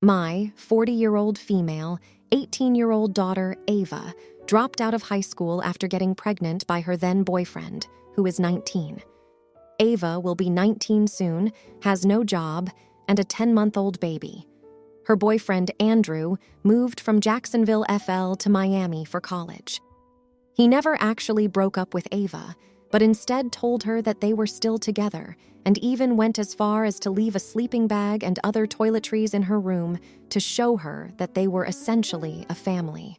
My 40-year-old female, 18-year-old daughter, Ava, dropped out of high school after getting pregnant by her then-boyfriend, who is 19. Ava will be 19 soon, has no job, and a 10-month-old baby. Her boyfriend, Andrew, moved from Jacksonville, FL to Miami for college. He never actually broke up with Ava, but instead told her that they were still together, and even went as far as to leave a sleeping bag and other toiletries in her room to show her that they were essentially a family.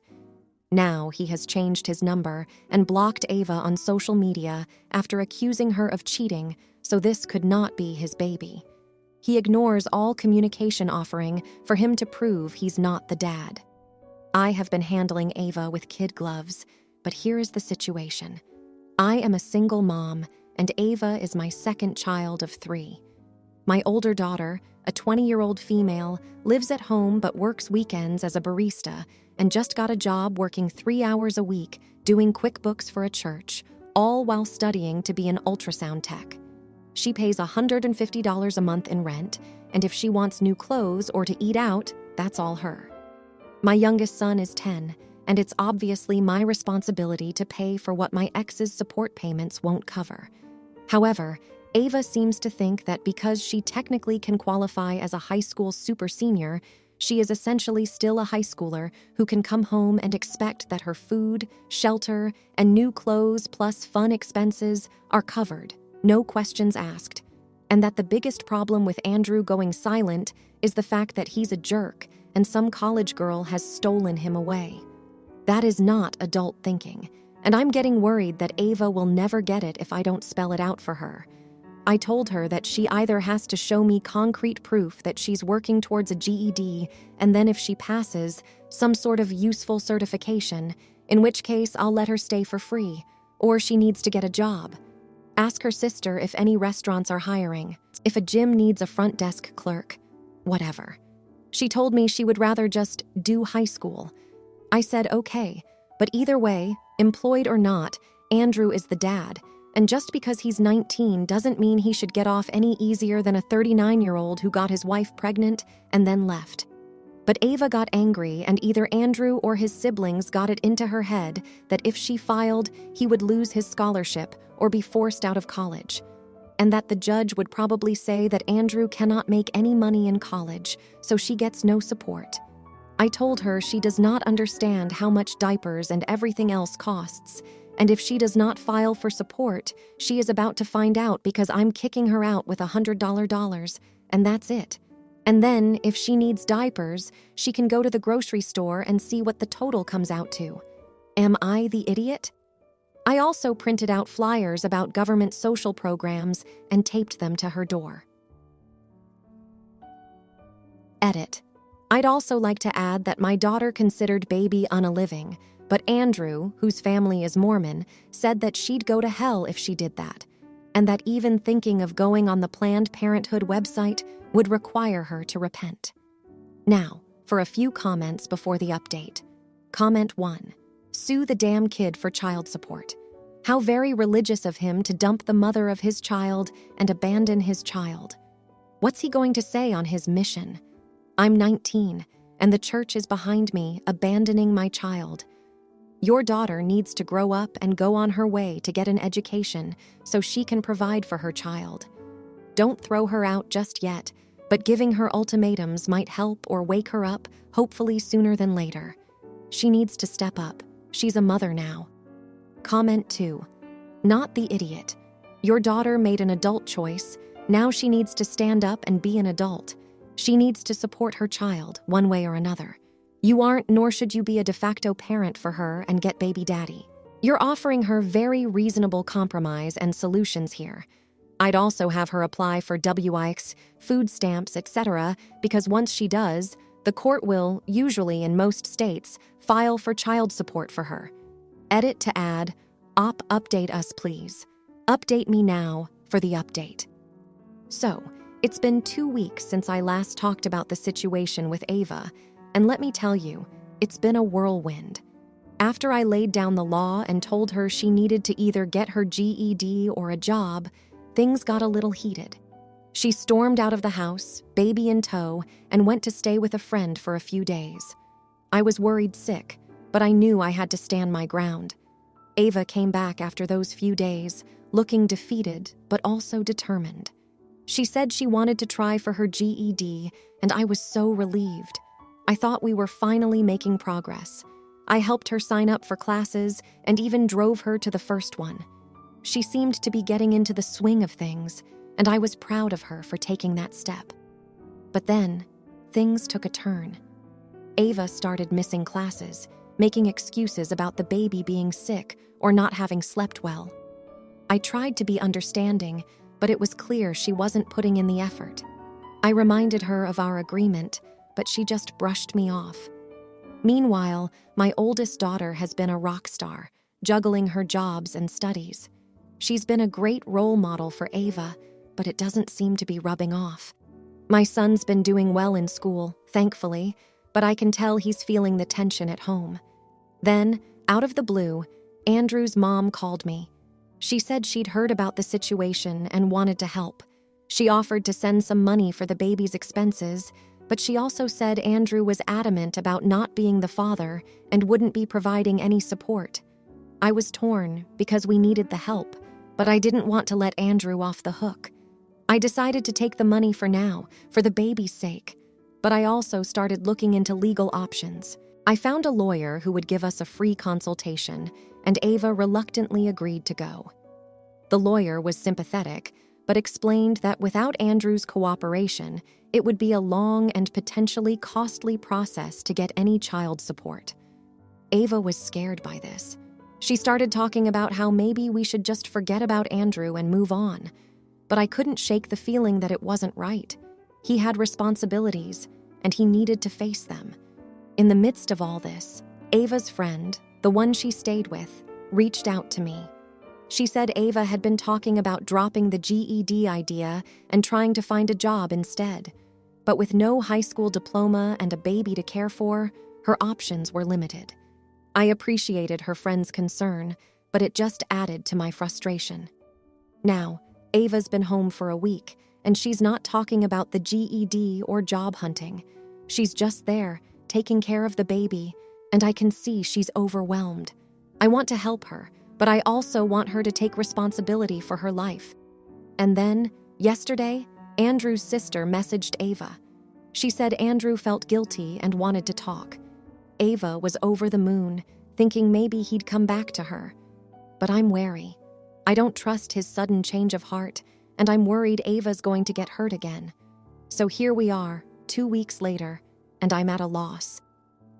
Now he has changed his number and blocked Ava on social media after accusing her of cheating, so this could not be his baby. He ignores all communication offering for him to prove he's not the dad. I have been handling Ava with kid gloves, but here is the situation. I am a single mom, and Ava is my second child of 3. My older daughter, a 20-year-old female, lives at home but works weekends as a barista and just got a job working 3 hours a week doing QuickBooks for a church, all while studying to be an ultrasound tech. She pays $150 a month in rent, and if she wants new clothes or to eat out, that's all her. My youngest son is 10, and it's obviously my responsibility to pay for what my ex's support payments won't cover. However, Ava seems to think that because she technically can qualify as a high school super senior, she is essentially still a high schooler who can come home and expect that her food, shelter, and new clothes plus fun expenses are covered, no questions asked, and that the biggest problem with Andrew going silent is the fact that he's a jerk and some college girl has stolen him away. That is not adult thinking, and I'm getting worried that Ava will never get it if I don't spell it out for her. I told her that she either has to show me concrete proof that she's working towards a GED, and then if she passes, some sort of useful certification, in which case I'll let her stay for free, or she needs to get a job. Ask her sister if any restaurants are hiring, if a gym needs a front desk clerk, whatever. She told me she would rather just do high school. I said okay, but either way, employed or not, Andrew is the dad, and just because he's 19 doesn't mean he should get off any easier than a 39-year-old who got his wife pregnant and then left. But Ava got angry, and either Andrew or his siblings got it into her head that if she filed, he would lose his scholarship or be forced out of college, and that the judge would probably say that Andrew cannot make any money in college, so she gets no support. I told her she does not understand how much diapers and everything else costs, and if she does not file for support, she is about to find out because I'm kicking her out with $100, and that's it. And then, if she needs diapers, she can go to the grocery store and see what the total comes out to. Am I the idiot? I also printed out flyers about government social programs and taped them to her door. Edit. I'd also like to add that my daughter considered baby unaliving, but Andrew, whose family is Mormon, said that she'd go to hell if she did that, and that even thinking of going on the Planned Parenthood website would require her to repent. Now, for a few comments before the update. Comment 1. Sue the damn kid for child support. How very religious of him to dump the mother of his child and abandon his child. What's he going to say on his mission? I'm 19, and the church is behind me, abandoning my child. Your daughter needs to grow up and go on her way to get an education so she can provide for her child. Don't throw her out just yet, but giving her ultimatums might help or wake her up, hopefully sooner than later. She needs to step up. She's a mother now. Comment 2. Not the idiot. Your daughter made an adult choice. Now she needs to stand up and be an adult. She needs to support her child, one way or another. You aren't, nor should you be, a de facto parent for her and get baby daddy. You're offering her very reasonable compromise and solutions here. I'd also have her apply for WIX, food stamps, etc., because once she does, the court will, usually in most states, file for child support for her. Edit to add, update us please. Update me now for the update. So, it's been 2 weeks since I last talked about the situation with Ava, and let me tell you, it's been a whirlwind. After I laid down the law and told her she needed to either get her GED or a job, things got a little heated. She stormed out of the house, baby in tow, and went to stay with a friend for a few days. I was worried sick, but I knew I had to stand my ground. Ava came back after those few days, looking defeated but also determined. She said she wanted to try for her GED, and I was so relieved. I thought we were finally making progress. I helped her sign up for classes and even drove her to the first one. She seemed to be getting into the swing of things, and I was proud of her for taking that step. But then, things took a turn. Ava started missing classes, making excuses about the baby being sick or not having slept well. I tried to be understanding, but it was clear she wasn't putting in the effort. I reminded her of our agreement, but she just brushed me off. Meanwhile, my oldest daughter has been a rock star, juggling her jobs and studies. She's been a great role model for Ava, but it doesn't seem to be rubbing off. My son's been doing well in school, thankfully, but I can tell he's feeling the tension at home. Then, out of the blue, Andrew's mom called me. She said she'd heard about the situation and wanted to help. She offered to send some money for the baby's expenses, but she also said Andrew was adamant about not being the father and wouldn't be providing any support. I was torn because we needed the help, but I didn't want to let Andrew off the hook. I decided to take the money for now, for the baby's sake, but I also started looking into legal options. I found a lawyer who would give us a free consultation, and Ava reluctantly agreed to go. The lawyer was sympathetic, but explained that without Andrew's cooperation, it would be a long and potentially costly process to get any child support. Ava was scared by this. She started talking about how maybe we should just forget about Andrew and move on. But I couldn't shake the feeling that it wasn't right. He had responsibilities, and he needed to face them. In the midst of all this, Ava's friend, the one she stayed with, reached out to me. She said Ava had been talking about dropping the GED idea and trying to find a job instead. But with no high school diploma and a baby to care for, her options were limited. I appreciated her friend's concern, but it just added to my frustration. Now, Ava's been home for a week, and she's not talking about the GED or job hunting. She's just there, taking care of the baby, and I can see she's overwhelmed. I want to help her, but I also want her to take responsibility for her life. And then, yesterday, Andrew's sister messaged Ava. She said Andrew felt guilty and wanted to talk. Ava was over the moon, thinking maybe he'd come back to her. But I'm wary. I don't trust his sudden change of heart, and I'm worried Ava's going to get hurt again. So here we are, 2 weeks later, and I'm at a loss.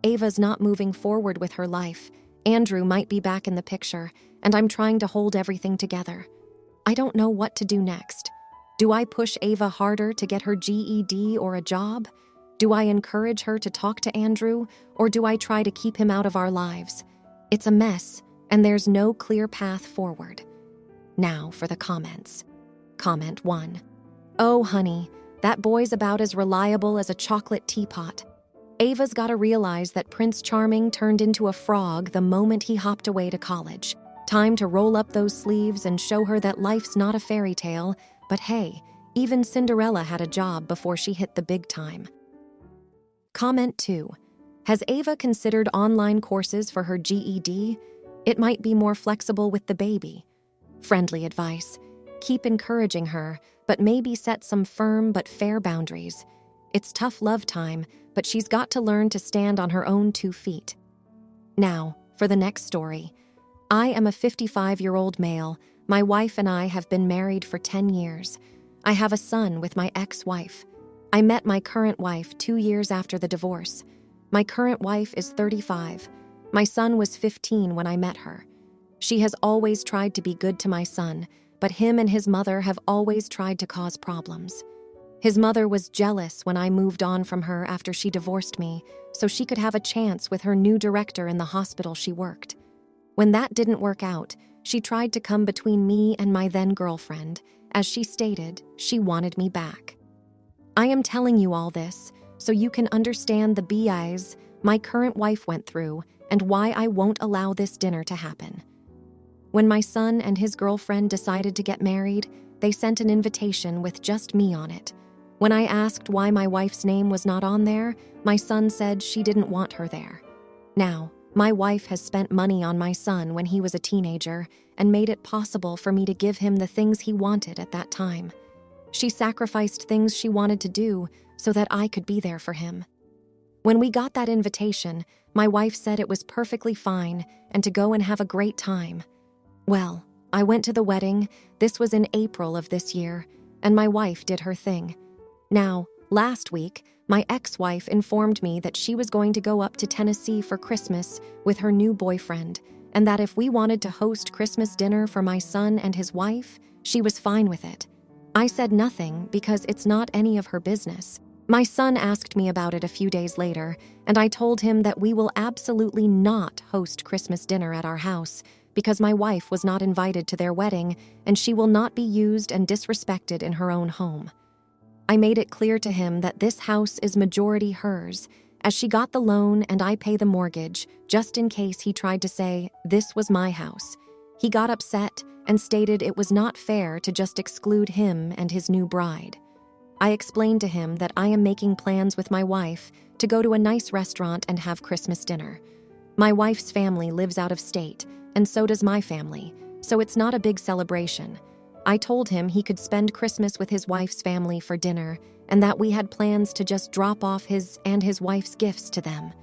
Ava's not moving forward with her life. Andrew might be back in the picture, and I'm trying to hold everything together. I don't know what to do next. Do I push Ava harder to get her GED or a job? Do I encourage her to talk to Andrew, or do I try to keep him out of our lives? It's a mess, and there's no clear path forward. Now for the comments. Comment 1. Oh, honey, that boy's about as reliable as a chocolate teapot. Ava's gotta realize that Prince Charming turned into a frog the moment he hopped away to college. Time to roll up those sleeves and show her that life's not a fairy tale, but hey, even Cinderella had a job before she hit the big time. Comment 2. Has Ava considered online courses for her GED? It might be more flexible with the baby. Friendly advice. Keep encouraging her, but maybe set some firm but fair boundaries. It's tough love time, but she's got to learn to stand on her own 2 feet. Now, for the next story. I am a 55-year-old male. My wife and I have been married for 10 years. I have a son with my ex-wife. I met my current wife 2 years after the divorce. My current wife is 35. My son was 15 when I met her. She has always tried to be good to my son, but him and his mother have always tried to cause problems. His mother was jealous when I moved on from her after she divorced me, so she could have a chance with her new director in the hospital she worked. When that didn't work out, she tried to come between me and my then-girlfriend. As she stated, she wanted me back. I am telling you all this so you can understand the BS my current wife went through and why I won't allow this dinner to happen. When my son and his girlfriend decided to get married, they sent an invitation with just me on it. When I asked why my wife's name was not on there, my son said she didn't want her there. Now, my wife has spent money on my son when he was a teenager and made it possible for me to give him the things he wanted at that time. She sacrificed things she wanted to do so that I could be there for him. When we got that invitation, my wife said it was perfectly fine and to go and have a great time. Well, I went to the wedding. This was in April of this year, and my wife did her thing. Now, last week, my ex-wife informed me that she was going to go up to Tennessee for Christmas with her new boyfriend, and that if we wanted to host Christmas dinner for my son and his wife, she was fine with it. I said nothing because it's not any of her business. My son asked me about it a few days later, and I told him that we will absolutely not host Christmas dinner at our house because my wife was not invited to their wedding and she will not be used and disrespected in her own home. I made it clear to him that this house is majority hers, as she got the loan and I pay the mortgage, just in case he tried to say, this was my house. He got upset and stated it was not fair to just exclude him and his new bride. I explained to him that I am making plans with my wife to go to a nice restaurant and have Christmas dinner. My wife's family lives out of state, and so does my family, so it's not a big celebration. I told him he could spend Christmas with his wife's family for dinner, and that we had plans to just drop off his and his wife's gifts to them.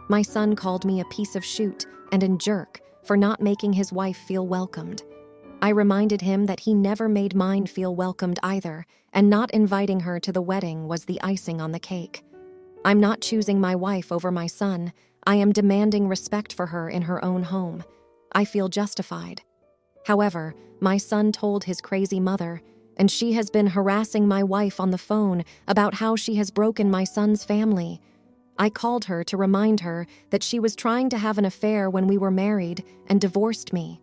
My son called me a piece of shit and a jerk for not making his wife feel welcomed. I reminded him that he never made mine feel welcomed either, and not inviting her to the wedding was the icing on the cake. I'm not choosing my wife over my son. I am demanding respect for her in her own home. I feel justified. However, my son told his crazy mother, and she has been harassing my wife on the phone about how she has broken my son's family. I called her to remind her that she was trying to have an affair when we were married and divorced me.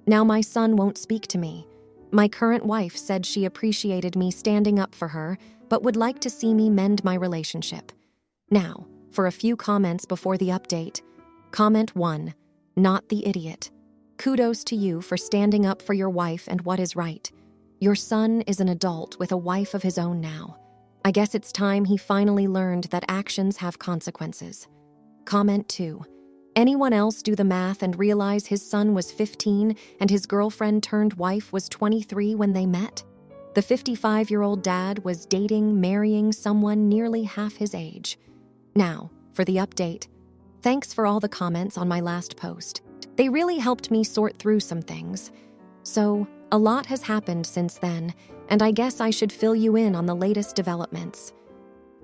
Now my son won't speak to me. My current wife said she appreciated me standing up for her, but would like to see me mend my relationship. Now, for a few comments before the update. Comment 1. Not the idiot. Kudos to you for standing up for your wife and what is right. Your son is an adult with a wife of his own now. I guess it's time he finally learned that actions have consequences. Comment 2. Anyone else do the math and realize his son was 15 and his girlfriend turned wife was 23 when they met? The 55-year-old dad was marrying someone nearly half his age. Now, for the update. Thanks for all the comments on my last post. They really helped me sort through some things. So, a lot has happened since then, and I guess I should fill you in on the latest developments.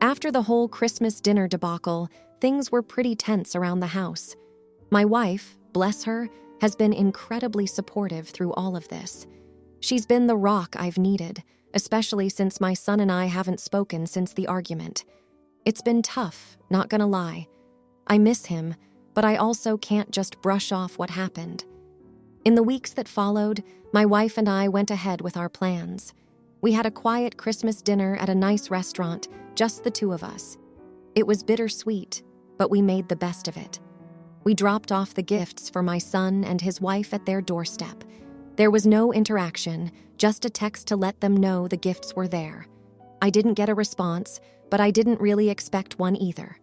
After the whole Christmas dinner debacle, things were pretty tense around the house. My wife, bless her, has been incredibly supportive through all of this. She's been the rock I've needed, especially since my son and I haven't spoken since the argument. It's been tough, not gonna lie. I miss him, but I also can't just brush off what happened. In the weeks that followed, my wife and I went ahead with our plans. We had a quiet Christmas dinner at a nice restaurant, just the two of us. It was bittersweet, but we made the best of it. We dropped off the gifts for my son and his wife at their doorstep. There was no interaction, just a text to let them know the gifts were there. I didn't get a response, but I didn't really expect one either.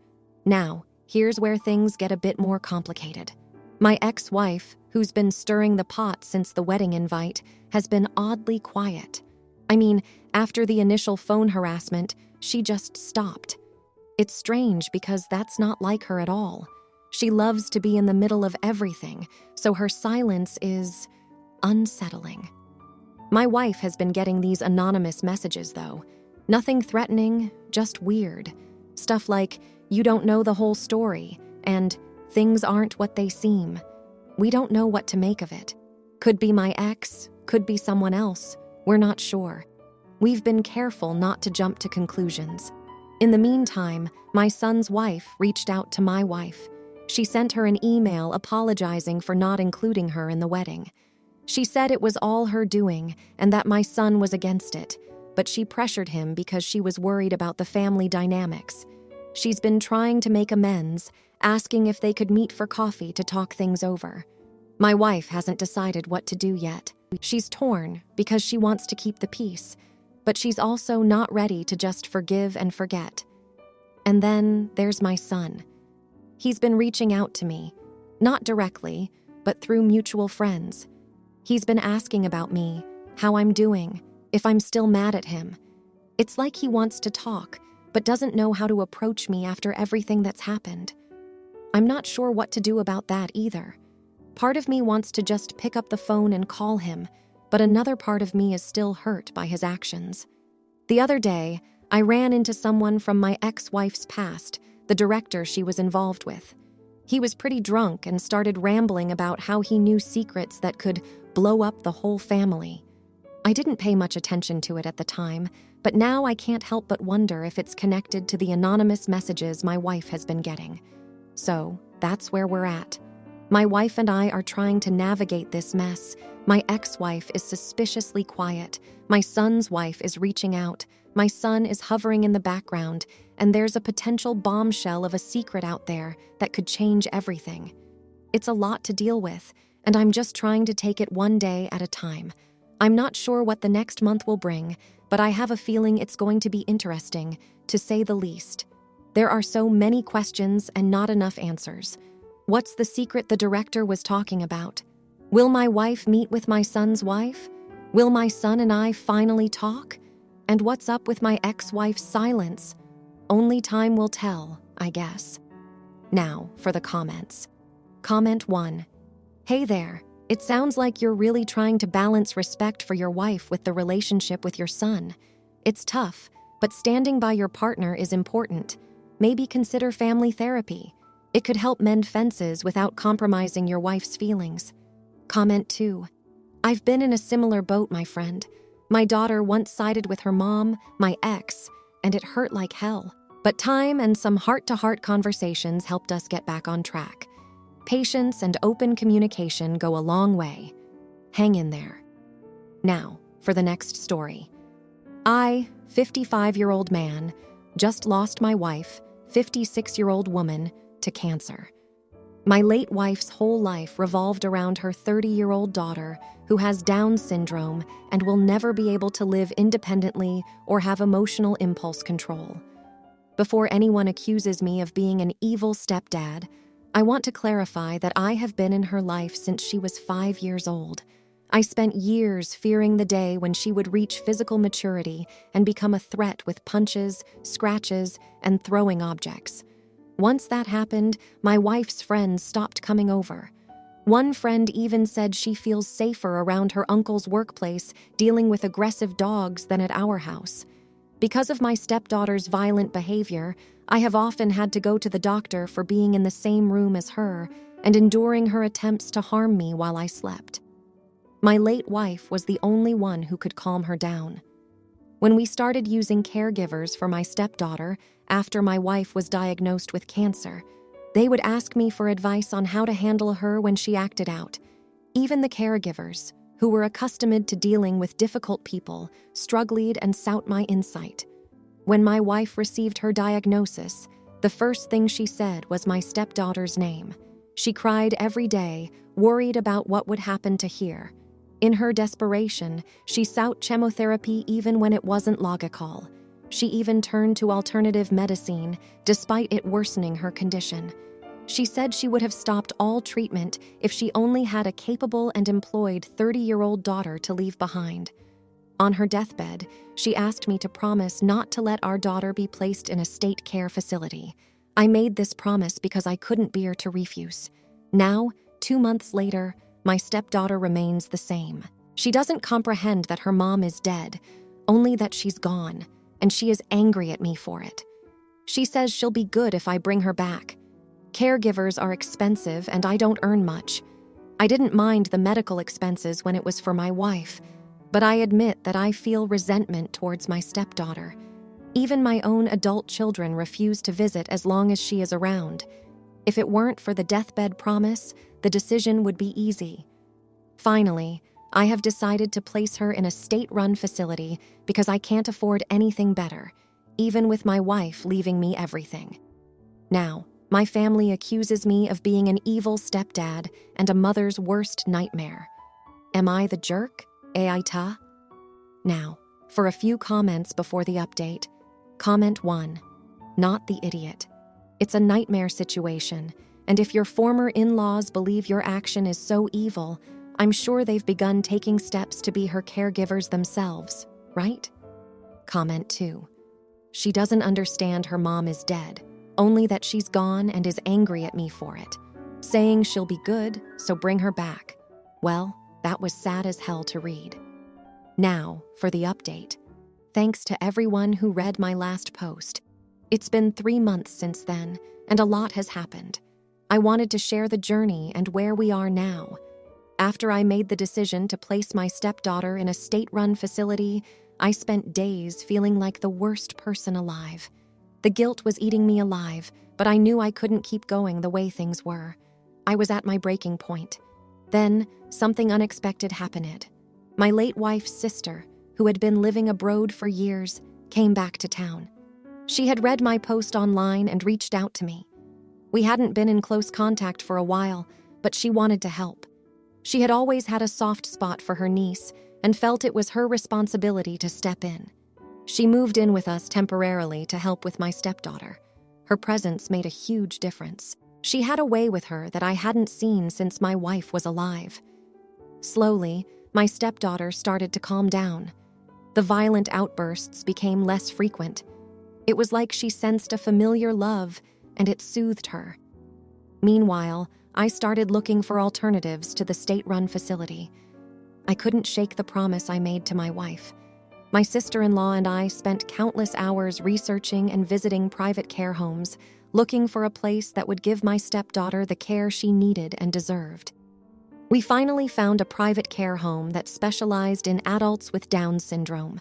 Now, here's where things get a bit more complicated. My ex-wife, who's been stirring the pot since the wedding invite, has been oddly quiet. I mean, after the initial phone harassment, she just stopped. It's strange because that's not like her at all. She loves to be in the middle of everything, so her silence is unsettling. My wife has been getting these anonymous messages, though. Nothing threatening, just weird. Stuff like, you don't know the whole story, and things aren't what they seem. We don't know what to make of it. Could be my ex, could be someone else. We're not sure. We've been careful not to jump to conclusions. In the meantime, my son's wife reached out to my wife. She sent her an email apologizing for not including her in the wedding. She said it was all her doing and that my son was against it, but she pressured him because she was worried about the family dynamics. She's been trying to make amends, asking if they could meet for coffee to talk things over. My wife hasn't decided what to do yet. She's torn because she wants to keep the peace, but she's also not ready to just forgive and forget. And then there's my son. He's been reaching out to me, not directly, but through mutual friends. He's been asking about me, how I'm doing, if I'm still mad at him. It's like he wants to talk, but doesn't know how to approach me after everything that's happened. I'm not sure what to do about that either. Part of me wants to just pick up the phone and call him, but another part of me is still hurt by his actions. The other day, I ran into someone from my ex-wife's past, the director she was involved with. He was pretty drunk and started rambling about how he knew secrets that could blow up the whole family. I didn't pay much attention to it at the time, but now I can't help but wonder if it's connected to the anonymous messages my wife has been getting. So, that's where we're at. My wife and I are trying to navigate this mess. My ex-wife is suspiciously quiet. My son's wife is reaching out. My son is hovering in the background, and there's a potential bombshell of a secret out there that could change everything. It's a lot to deal with, and I'm just trying to take it one day at a time. I'm not sure what the next month will bring, but I have a feeling it's going to be interesting, to say the least. There are so many questions and not enough answers. What's the secret the director was talking about? Will my wife meet with my son's wife? Will my son and I finally talk? And what's up with my ex-wife's silence? Only time will tell, I guess. Now, for the comments. Comment 1. Hey there, it sounds like you're really trying to balance respect for your wife with the relationship with your son. It's tough, but standing by your partner is important. Maybe consider family therapy. It could help mend fences without compromising your wife's feelings. Comment 2. I've been in a similar boat, my friend. My daughter once sided with her mom, my ex, and it hurt like hell. But time and some heart-to-heart conversations helped us get back on track. Patience and open communication go a long way. Hang in there. Now, for the next story. I, 55-year-old man, just lost my wife, 56-year-old woman, to cancer. My late wife's whole life revolved around her 30-year-old daughter who has Down syndrome and will never be able to live independently or have emotional impulse control. Before anyone accuses me of being an evil stepdad, I want to clarify that I have been in her life since she was 5 years old. I spent years fearing the day when she would reach physical maturity and become a threat with punches, scratches, and throwing objects. Once that happened, my wife's friends stopped coming over. One friend even said she feels safer around her uncle's workplace dealing with aggressive dogs than at our house. Because of my stepdaughter's violent behavior, I have often had to go to the doctor for being in the same room as her and enduring her attempts to harm me while I slept. My late wife was the only one who could calm her down. When we started using caregivers for my stepdaughter after my wife was diagnosed with cancer, they would ask me for advice on how to handle her when she acted out. Even the caregivers, who were accustomed to dealing with difficult people, struggled and sought my insight. When my wife received her diagnosis, the first thing she said was my stepdaughter's name. She cried every day, worried about what would happen to her. In her desperation, she sought chemotherapy even when it wasn't logical. She even turned to alternative medicine, despite it worsening her condition. She said she would have stopped all treatment if she only had a capable and employed 30-year-old daughter to leave behind. On her deathbed, she asked me to promise not to let our daughter be placed in a state care facility. I made this promise because I couldn't bear to refuse. Now, 2 months later, my stepdaughter remains the same. She doesn't comprehend that her mom is dead, only that she's gone, and she is angry at me for it. She says she'll be good if I bring her back. Caregivers are expensive and I don't earn much. I didn't mind the medical expenses when it was for my wife, but I admit that I feel resentment towards my stepdaughter. Even my own adult children refuse to visit as long as she is around. If it weren't for the deathbed promise, the decision would be easy. Finally, I have decided to place her in a state-run facility because I can't afford anything better, even with my wife leaving me everything. Now, My family accuses me of being an evil stepdad and a mother's worst nightmare. Am I the jerk? Aita? Now, for a few comments before the update. Comment 1. Not the idiot. It's a nightmare situation, and if your former in-laws believe your action is so evil, I'm sure they've begun taking steps to be her caregivers themselves, right? Comment 2. She doesn't understand her mom is dead, only that she's gone and is angry at me for it, saying she'll be good, so bring her back. Well, that was sad as hell to read. Now, for the update. Thanks to everyone who read my last post. It's been 3 months since then, and a lot has happened. I wanted to share the journey and where we are now. After I made the decision to place my stepdaughter in a state-run facility, I spent days feeling like the worst person alive. The guilt was eating me alive, but I knew I couldn't keep going the way things were. I was at my breaking point. Then, something unexpected happened. My late wife's sister, who had been living abroad for years, came back to town. She had read my post online and reached out to me. We hadn't been in close contact for a while, but she wanted to help. She had always had a soft spot for her niece and felt it was her responsibility to step in. She moved in with us temporarily to help with my stepdaughter. Her presence made a huge difference. She had a way with her that I hadn't seen since my wife was alive. Slowly, my stepdaughter started to calm down. The violent outbursts became less frequent. It was like she sensed a familiar love, and it soothed her. Meanwhile, I started looking for alternatives to the state-run facility. I couldn't shake the promise I made to my wife. My sister-in-law and I spent countless hours researching and visiting private care homes, looking for a place that would give my stepdaughter the care she needed and deserved. We finally found a private care home that specialized in adults with Down syndrome.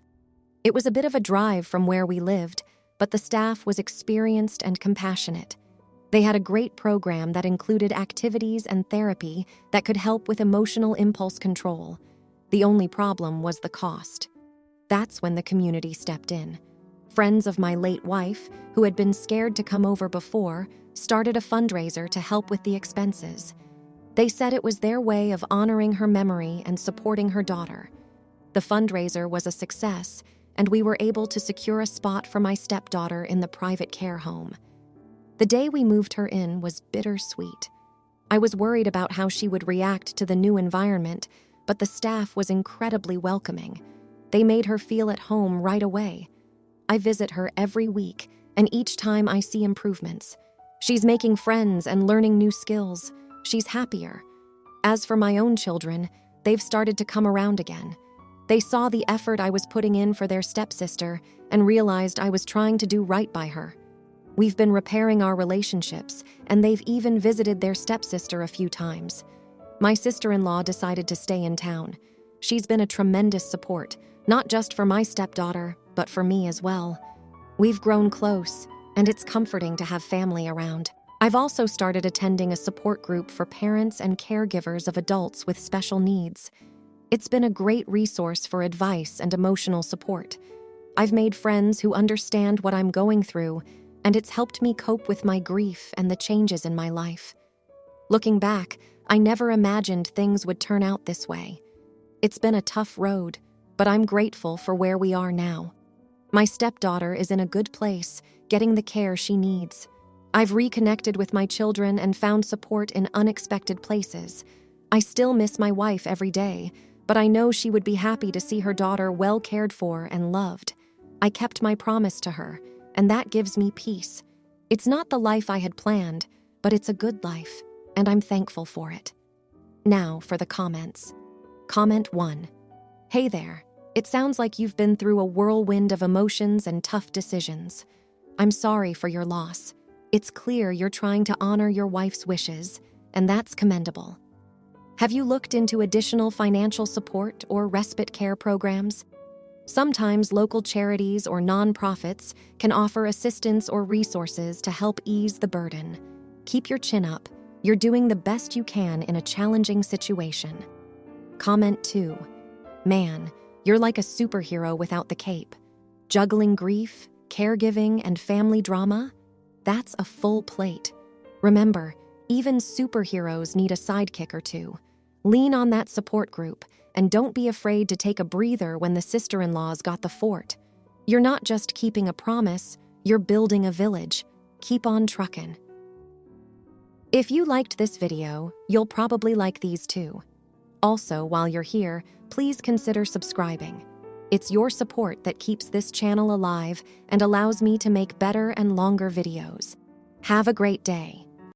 It was a bit of a drive from where we lived, but the staff was experienced and compassionate. They had a great program that included activities and therapy that could help with emotional impulse control. The only problem was the cost. That's when the community stepped in. Friends of my late wife, who had been scared to come over before, started a fundraiser to help with the expenses. They said it was their way of honoring her memory and supporting her daughter. The fundraiser was a success, and we were able to secure a spot for my stepdaughter in the private care home. The day we moved her in was bittersweet. I was worried about how she would react to the new environment, but the staff was incredibly welcoming. They made her feel at home right away. I visit her every week, and each time I see improvements. She's making friends and learning new skills. She's happier. As for my own children, they've started to come around again. They saw the effort I was putting in for their stepsister and realized I was trying to do right by her. We've been repairing our relationships, and they've even visited their stepsister a few times. My sister-in-law decided to stay in town. She's been a tremendous support, not just for my stepdaughter, but for me as well. We've grown close, and it's comforting to have family around. I've also started attending a support group for parents and caregivers of adults with special needs. It's been a great resource for advice and emotional support. I've made friends who understand what I'm going through, and it's helped me cope with my grief and the changes in my life. Looking back, I never imagined things would turn out this way. It's been a tough road, but I'm grateful for where we are now. My stepdaughter is in a good place, getting the care she needs. I've reconnected with my children and found support in unexpected places. I still miss my wife every day, but I know she would be happy to see her daughter well cared for and loved. I kept my promise to her, and that gives me peace. It's not the life I had planned, but it's a good life, and I'm thankful for it. Now for the comments. Comment 1. Hey there. It sounds like you've been through a whirlwind of emotions and tough decisions. I'm sorry for your loss. It's clear you're trying to honor your wife's wishes, and that's commendable. Have you looked into additional financial support or respite care programs? Sometimes local charities or nonprofits can offer assistance or resources to help ease the burden. Keep your chin up. You're doing the best you can in a challenging situation. Comment 2. Man, you're like a superhero without the cape. Juggling grief, caregiving, and family drama? That's a full plate. Remember, even superheroes need a sidekick or two. Lean on that support group, and don't be afraid to take a breather when the sister-in-laws got the fort. You're not just keeping a promise, you're building a village. Keep on truckin'. If you liked this video, you'll probably like these too. Also, while you're here, please consider subscribing. It's your support that keeps this channel alive and allows me to make better and longer videos. Have a great day.